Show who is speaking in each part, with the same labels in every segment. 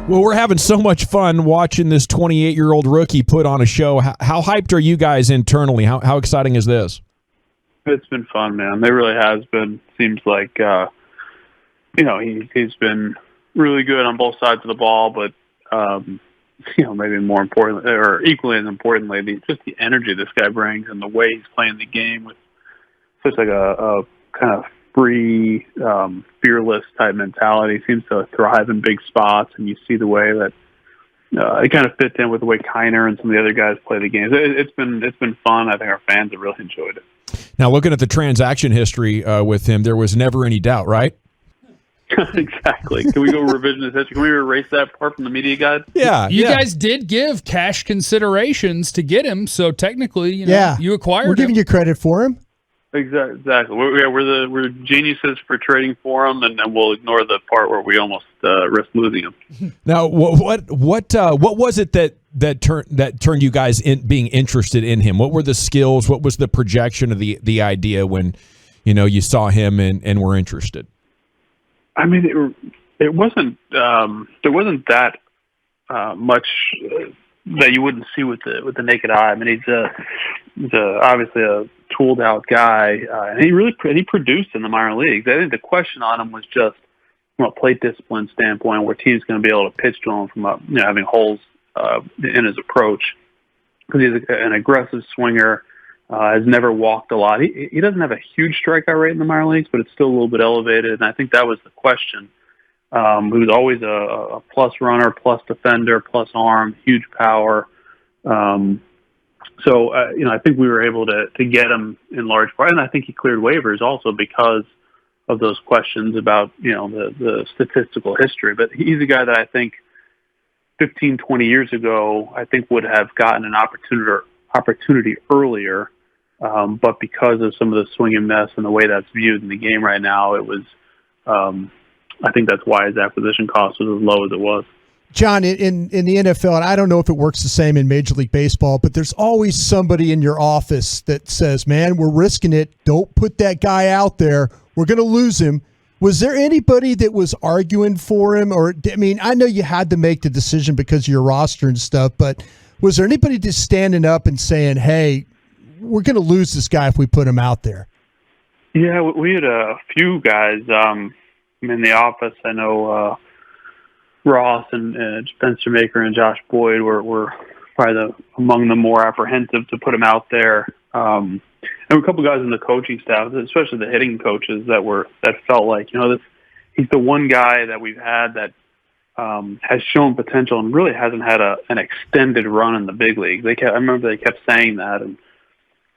Speaker 1: Well, we're having so much fun watching this 28-year-old rookie put on a show. How hyped are you guys internally? How exciting is this?
Speaker 2: It's been fun, man. It really has been. Seems like, he's been really good on both sides of the ball, but, maybe more important, or equally as importantly, just the energy this guy brings and the way he's playing the game with such like a kind of free, fearless type mentality. Seems to thrive in big spots, and you see the way that it kind of fits in with the way Kiner and some of the other guys play the games. It's been fun. I think our fans have really enjoyed it.
Speaker 1: Now, looking at the transaction history with him, there was never any doubt, right?
Speaker 2: Exactly. Can we go revisionist history? Can we erase that part from the media guide?
Speaker 1: Yeah.
Speaker 3: You guys did give cash considerations to get him, so technically, you acquired him.
Speaker 4: We're giving you credit for him.
Speaker 2: Exactly. We're geniuses for trading for him, and then we'll ignore the part where we almost risk losing him.
Speaker 1: Now, what was it that turned you guys being interested in him? What were the skills? What was the projection of the idea when you saw him and were interested?
Speaker 2: I mean, it wasn't there wasn't that much that you wouldn't see with the naked eye. I mean, he's obviously a tooled out guy, and he produced in the minor leagues. I think the question on him was just from a plate discipline standpoint, where teams going to be able to pitch to him from having holes in his approach, because he's an aggressive swinger. Has never walked a lot. He doesn't have a huge strikeout rate in the minor leagues, but it's still a little bit elevated, and I think that was the question. He was always a plus runner, plus defender, plus arm, huge power. So I think we were able to get him in large part, and I think he cleared waivers also because of those questions about the statistical history. But he's a guy that I think 15, 20 years ago, I think would have gotten an opportunity earlier. But because of some of the swing and miss and the way that's viewed in the game right now, it was, I think that's why his acquisition cost was as low as it was.
Speaker 4: John, in the NFL, and I don't know if it works the same in Major League Baseball, but there's always somebody in your office that says, man, we're risking it. Don't put that guy out there. We're going to lose him. Was there anybody that was arguing for him? Or, I mean, I know you had to make the decision because of your roster and stuff, but was there anybody just standing up and saying, hey, we're going to lose this guy if we put him out there?
Speaker 2: Yeah, we had a few guys in the office. I know Ross and Spencer Maker and Josh Boyd were probably among the more apprehensive to put him out there. And a couple guys in the coaching staff, especially the hitting coaches, that felt like he's the one guy that we've had that has shown potential and really hasn't had an extended run in the big leagues. I remember they kept saying that, and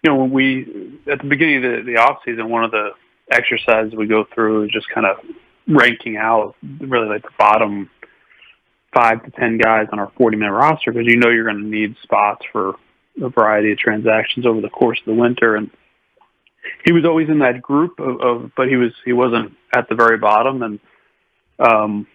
Speaker 2: when we at the beginning of the off season, one of the exercises we go through is just kind of ranking out really like the bottom 5 to 10 guys on our 40-man roster, because you're going to need spots for a variety of transactions over the course of the winter. And he was always in that group but he wasn't at the very bottom. And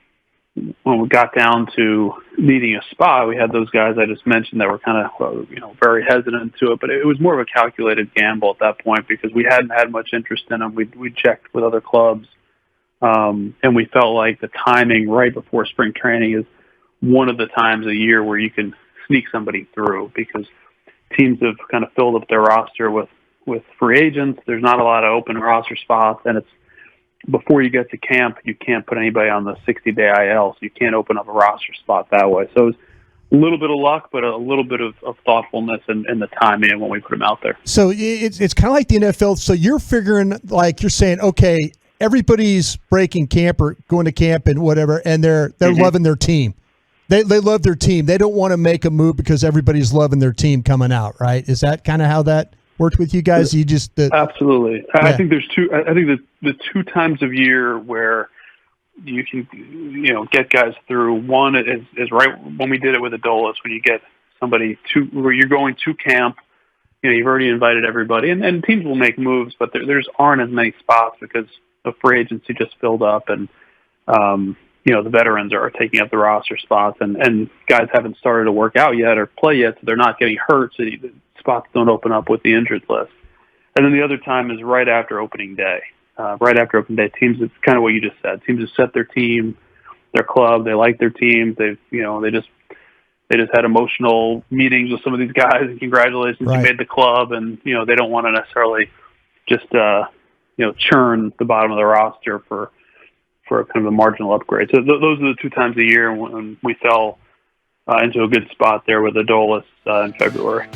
Speaker 2: when we got down to needing a spot, we had those guys I just mentioned that were kind of very hesitant to it. But it was more of a calculated gamble at that point because we hadn't had much interest in him. We checked with other clubs, and we felt like the timing right before spring training is one of the times a year where you can sneak somebody through, because teams have kind of filled up their roster with free agents. There's not a lot of open roster spots, and it's before you get to camp, you can't put anybody on the 60-day IL, so you can't open up a roster spot that way. So it was a little bit of luck, but a little bit of thoughtfulness in the timing when we put them out there.
Speaker 4: So it's kind of like the NFL. So you're figuring, like you're saying, okay, everybody's breaking camp or going to camp and whatever, and they're loving their team. They love their team. They don't want to make a move because everybody's loving their team coming out, right? Is that kind of how that worked with you guys? You just
Speaker 2: absolutely.
Speaker 4: Yeah.
Speaker 2: I think there's two. I think the two times of year where you can get guys through. One is right when we did it with Adolis, when you get somebody where you're going to camp. You've already invited everybody, and teams will make moves, but there's aren't as many spots because the free agency just filled up, and the veterans are taking up the roster spots, and guys haven't started to work out yet or play yet, so they're not getting hurt, so the spots don't open up with the injured list. And then the other time is right after opening day. Right after opening day, teams, it's kind of what you just said. Teams have set their team. their club. They like their team. They just had emotional meetings with some of these guys and congratulations, you made the club. And, they don't want to necessarily just, churn the bottom of the roster for a kind of a marginal upgrade. So those are the 2 times a year when we fell into a good spot there with Adolis in February.